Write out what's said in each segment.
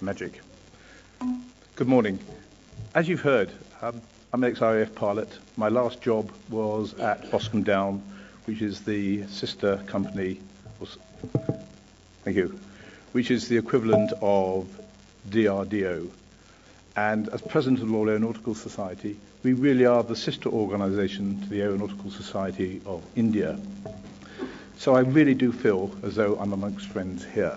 Magic. Good morning. As you've heard, I'm an ex-RAF pilot. My last job was at Boscombe Down, which is the sister company, which is the equivalent of DRDO. And as president of the Royal Aeronautical Society, we really are the sister organisation to the Aeronautical Society of India. So I really do feel as though I'm amongst friends here.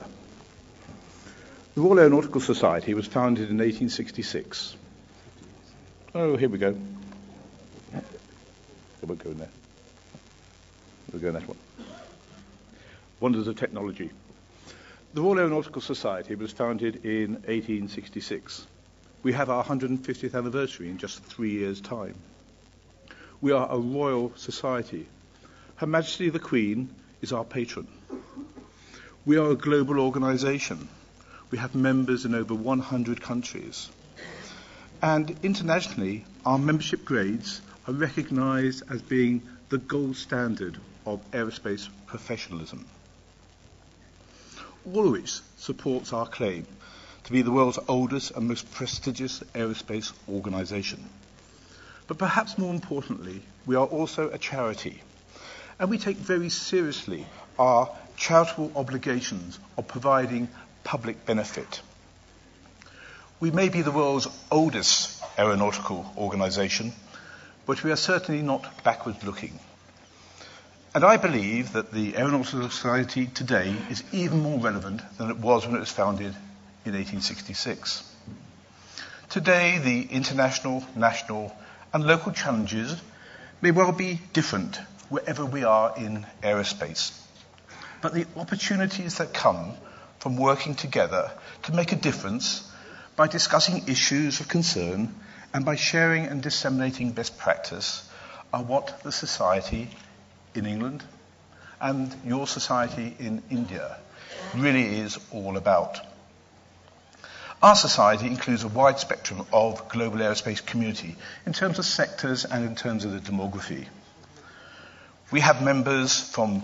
The Royal Aeronautical Society was founded in 1866. Oh, here we go. It won't go in there. We'll go in that one. Wonders of technology. The Royal Aeronautical Society was founded in 1866. We have our 150th anniversary in just 3 years' time. We are a royal society. Her Majesty the Queen is our patron. We are a global organisation. We have members in over 100 countries. And internationally, our membership grades are recognised as being the gold standard of aerospace professionalism. All of which supports our claim to be the world's oldest and most prestigious aerospace organisation. But perhaps more importantly, we are also a charity. And we take very seriously our charitable obligations of providing public benefit. We may be the world's oldest aeronautical organisation, but we are certainly not backward looking. And I believe that the Aeronautical Society today is even more relevant than it was when it was founded in 1866. Today, the international, national and local challenges may well be different wherever we are in aerospace. But the opportunities that come from working together to make a difference by discussing issues of concern and by sharing and disseminating best practice are what the society in England and your society in India really is all about. Our society includes a wide spectrum of global aerospace community in terms of sectors and in terms of the demography. We have members from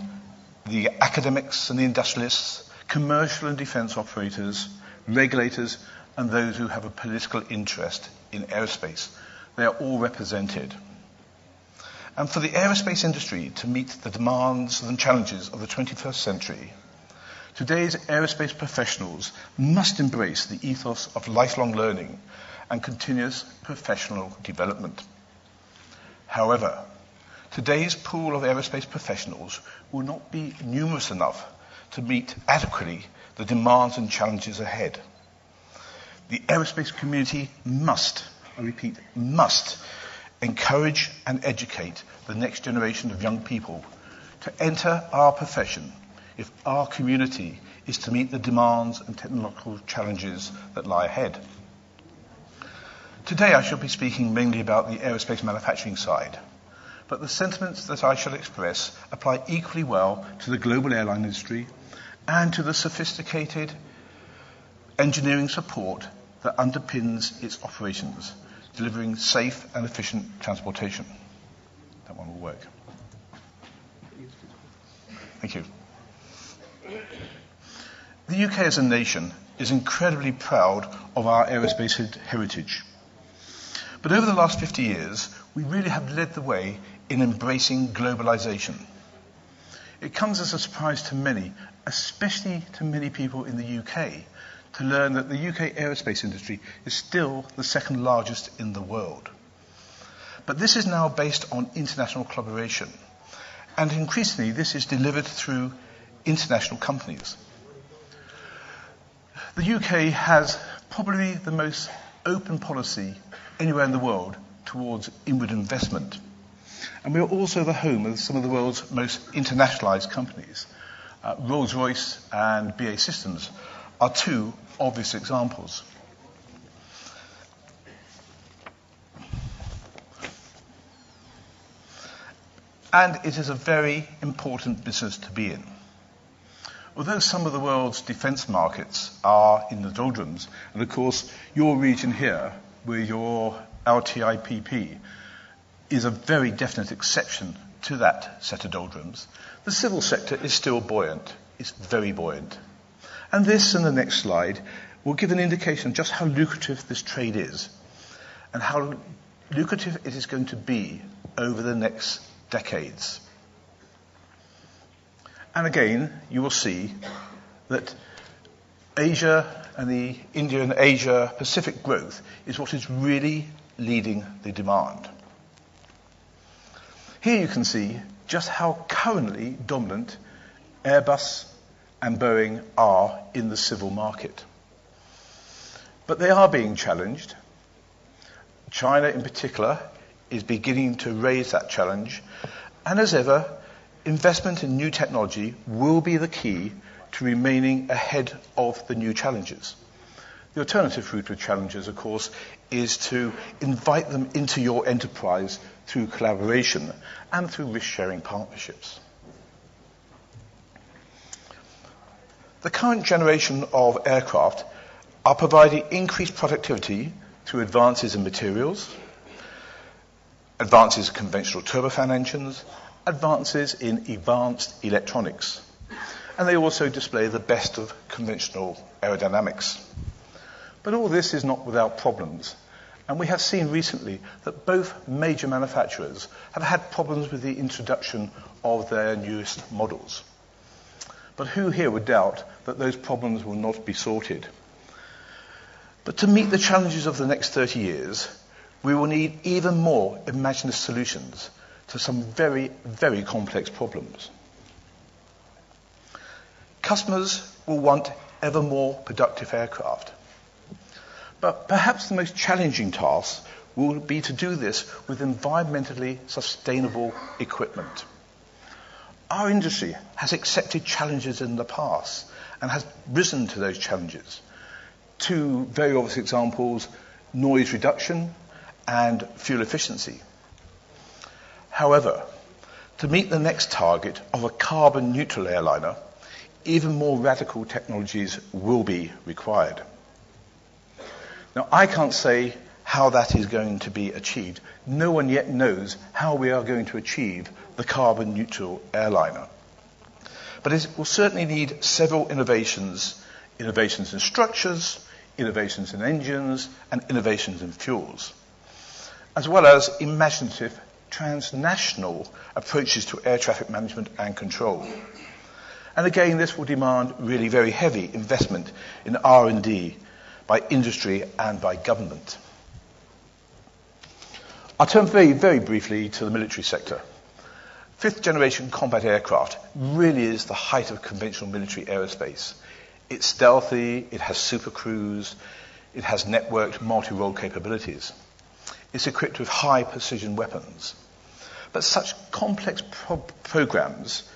the academics and the industrialists, commercial and defence operators, regulators, and those who have a political interest in aerospace. They are all represented. And for the aerospace industry to meet the demands and challenges of the 21st century, today's aerospace professionals must embrace the ethos of lifelong learning and continuous professional development. However, today's pool of aerospace professionals will not be numerous enough to meet adequately the demands and challenges ahead. The aerospace community must, I repeat, must encourage and educate the next generation of young people to enter our profession if our community is to meet the demands and technological challenges that lie ahead. Today I shall be speaking mainly about the aerospace manufacturing side, but the sentiments that I shall express apply equally well to the global airline industry and to the sophisticated engineering support that underpins its operations, delivering safe and efficient transportation. That one will work. Thank you. The UK as a nation is incredibly proud of our aerospace heritage. But over the last 50 years, we really have led the way in embracing globalization. It comes as a surprise to many, especially to many people in the UK, to learn that the UK aerospace industry is still the second largest in the world. But this is now based on international collaboration, and increasingly this is delivered through international companies. The UK has probably the most open policy anywhere in the world towards inward investment. And we are also the home of some of the world's most internationalized companies. Rolls-Royce and BAE Systems are two obvious examples. And it is a very important business to be in. Although some of the world's defence markets are in the doldrums, and of course your region here, with your LTIPP, is a very definite exception to that set of doldrums, the civil sector is still buoyant. It's very buoyant. And this and the next slide will give an indication of just how lucrative this trade is and how lucrative it is going to be over the next decades. And again, you will see that Asia and the India and Asia Pacific growth is what is really leading the demand. Here you can see just how currently dominant Airbus and Boeing are in the civil market. But they are being challenged. China in particular is beginning to raise that challenge, and as ever, investment in new technology will be the key to remaining ahead of the new challenges. The alternative route with challenges, of course, is to invite them into your enterprise through collaboration and through risk-sharing partnerships. The current generation of aircraft are providing increased productivity through advances in materials, advances in conventional turbofan engines, advances in advanced electronics. And they also display the best of conventional aerodynamics. But all this is not without problems. And we have seen recently that both major manufacturers have had problems with the introduction of their newest models. But who here would doubt that those problems will not be sorted? But to meet the challenges of the next 30 years, we will need even more imaginative solutions to some very, very complex problems. Customers will want ever more productive aircraft. But perhaps the most challenging task will be to do this with environmentally sustainable equipment. Our industry has accepted challenges in the past and has risen to those challenges. Two very obvious examples, noise reduction and fuel efficiency. However, to meet the next target of a carbon neutral airliner, even more radical technologies will be required. Now, I can't say how that is going to be achieved. No one yet knows how we are going to achieve the carbon neutral airliner. But it will certainly need several innovations in structures, innovations in engines, and innovations in fuels, as well as imaginative transnational approaches to air traffic management and control. And again, this will demand really very heavy investment in R&D by industry and by government. I'll turn very, very briefly to the military sector. Fifth generation combat aircraft really is the height of conventional military aerospace. It's stealthy, it has supercruise, it has networked multi-role capabilities. It's equipped with high precision weapons. But such complex programs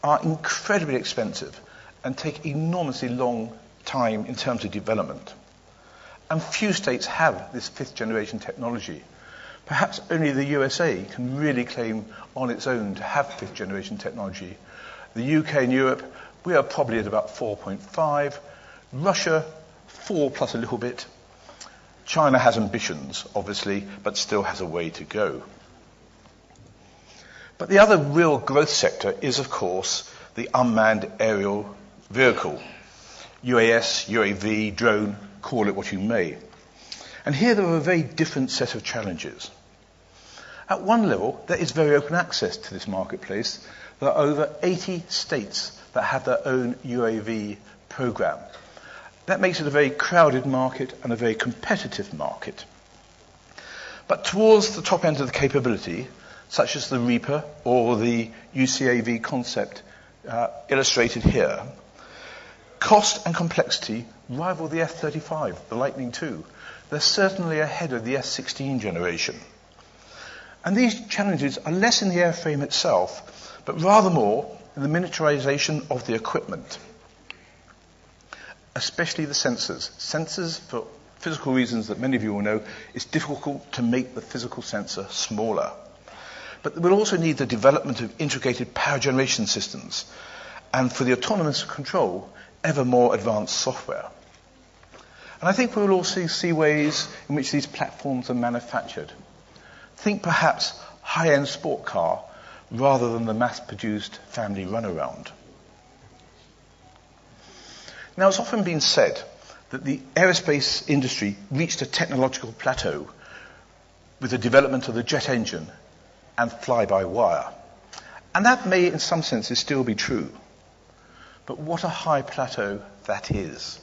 are incredibly expensive and take enormously long time in terms of development. And few states have this fifth generation technology. Perhaps only the USA can really claim on its own to have fifth generation technology. The UK and Europe, we are probably at about 4.5. Russia, 4 plus a little bit. China has ambitions, obviously, but still has a way to go. But the other real growth sector is, of course, the unmanned aerial vehicle. UAS, UAV, drone, call it what you may. And here there are a very different set of challenges. At one level, there is very open access to this marketplace. There are over 80 states that have their own UAV program. That makes it a very crowded market and a very competitive market. But towards the top end of the capability, such as the Reaper or the UCAV concept illustrated here, cost and complexity rival the F-35, the Lightning II. They're certainly ahead of the F-16 generation. And these challenges are less in the airframe itself, but rather more in the miniaturization of the equipment, especially the sensors. Sensors, for physical reasons that many of you will know, it's difficult to make the physical sensor smaller. But we'll also need the development of integrated power generation systems, and for the autonomous control, ever more advanced software. And I think we will also see ways in which these platforms are manufactured. Think perhaps high-end sport car rather than the mass-produced family runaround. Now, it's often been said that the aerospace industry reached a technological plateau with the development of the jet engine and fly-by-wire. And that may, in some senses, still be true. But what a high plateau that is.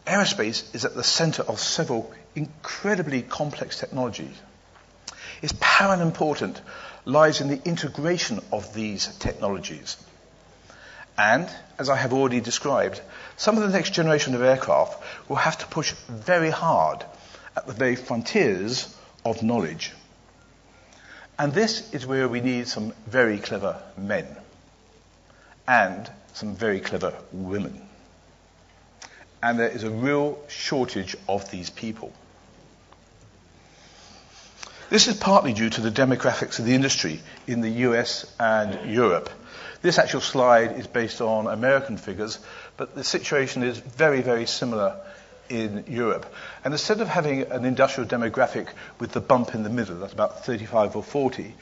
Aerospace is at the center of several incredibly complex technologies. Its power and importance lies in the integration of these technologies. And, as I have already described, some of the next generation of aircraft will have to push very hard at the very frontiers of knowledge. And this is where we need some very clever men and some very clever women. And there is a real shortage of these people. This is partly due to the demographics of the industry in the US and Europe. This actual slide is based on American figures, but the situation is very, very similar in Europe. And instead of having an industrial demographic with the bump in the middle, that's about 35 or 40,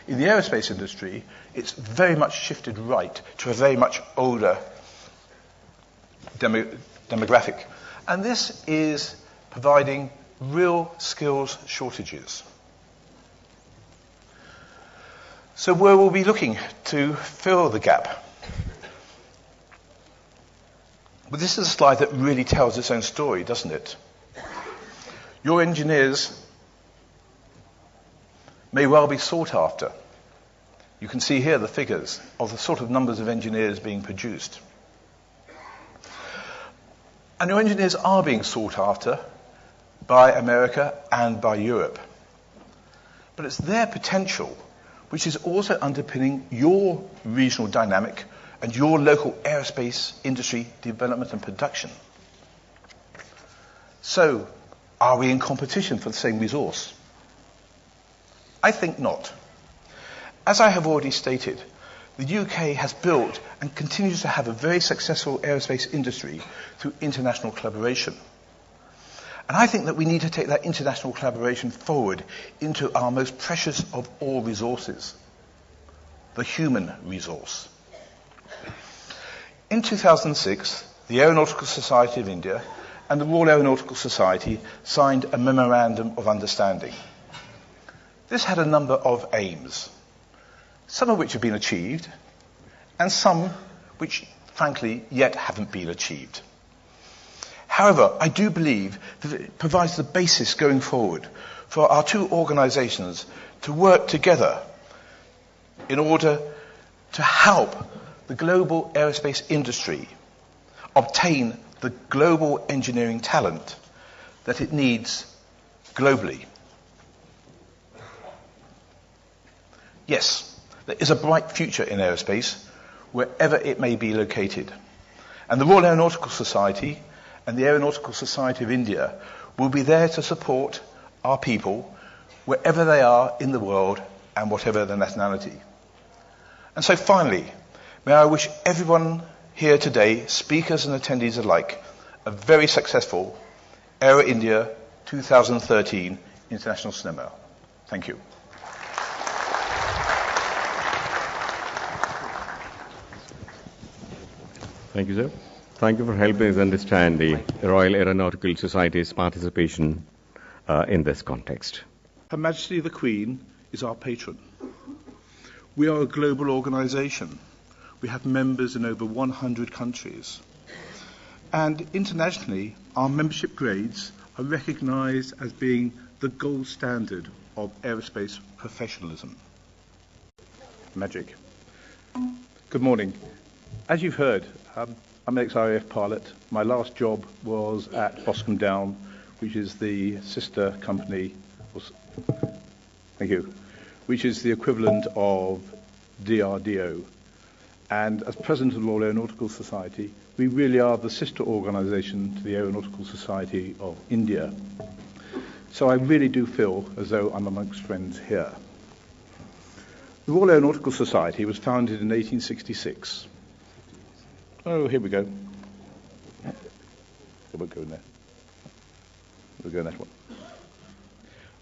in the aerospace industry, it's very much shifted right to a very much older demographic. And this is providing real skills shortages. So where will we be looking to fill the gap? But this is a slide that really tells its own story, doesn't it? Your engineers may well be sought after. You can see here the figures of the sort of numbers of engineers being produced. And your engineers are being sought after by America and by Europe. But it's their potential which is also underpinning your regional dynamic and your local aerospace industry development and production. So, are we in competition for the same resource? I think not. As I have already stated, the UK has built and continues to have a very successful aerospace industry through international collaboration. And I think that we need to take that international collaboration forward into our most precious of all resources, the human resource. In 2006, the Aeronautical Society of India and the Royal Aeronautical Society signed a memorandum of understanding. This had a number of aims, some of which have been achieved, and some which, frankly, yet haven't been achieved. However, I do believe that it provides the basis going forward for our two organizations to work together in order to help the global aerospace industry obtain the global engineering talent that it needs globally. Yes, there is a bright future in aerospace wherever it may be located. And the Royal Aeronautical Society and the Aeronautical Society of India will be there to support our people wherever they are in the world and whatever their nationality. And so finally, may I wish everyone here today, speakers and attendees alike, a very successful Aero India 2013 International Cinema. Thank you. Thank you, sir. Thank you for helping us understand the Royal Aeronautical Society's participation in this context. Her Majesty the Queen is our patron. We are a global organisation. We have members in over 100 countries. And internationally, our membership grades are recognised as being the gold standard of aerospace professionalism. Magic. Good morning. As you've heard, I'm an ex-RAF pilot. My last job was at Boscombe Down, which is the sister company, which is the equivalent of DRDO. And as President of the Royal Aeronautical Society, we really are the sister organisation to the Aeronautical Society of India. So I really do feel as though I'm amongst friends here. The Royal Aeronautical Society was founded in 1866. Oh, here we go. It won't go in there. We'll go in that one.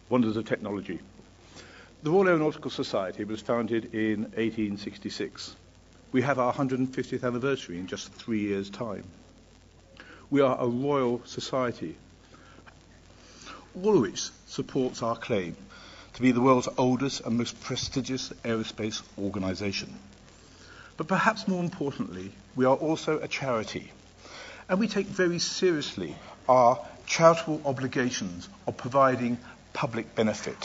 Wonders of technology. The Royal Aeronautical Society was founded in 1866. We have our 150th anniversary in just 3 years' time. We are a royal society, all of which supports our claim to be the world's oldest and most prestigious aerospace organisation. But perhaps more importantly, we are also a charity, and we take very seriously our charitable obligations of providing public benefit.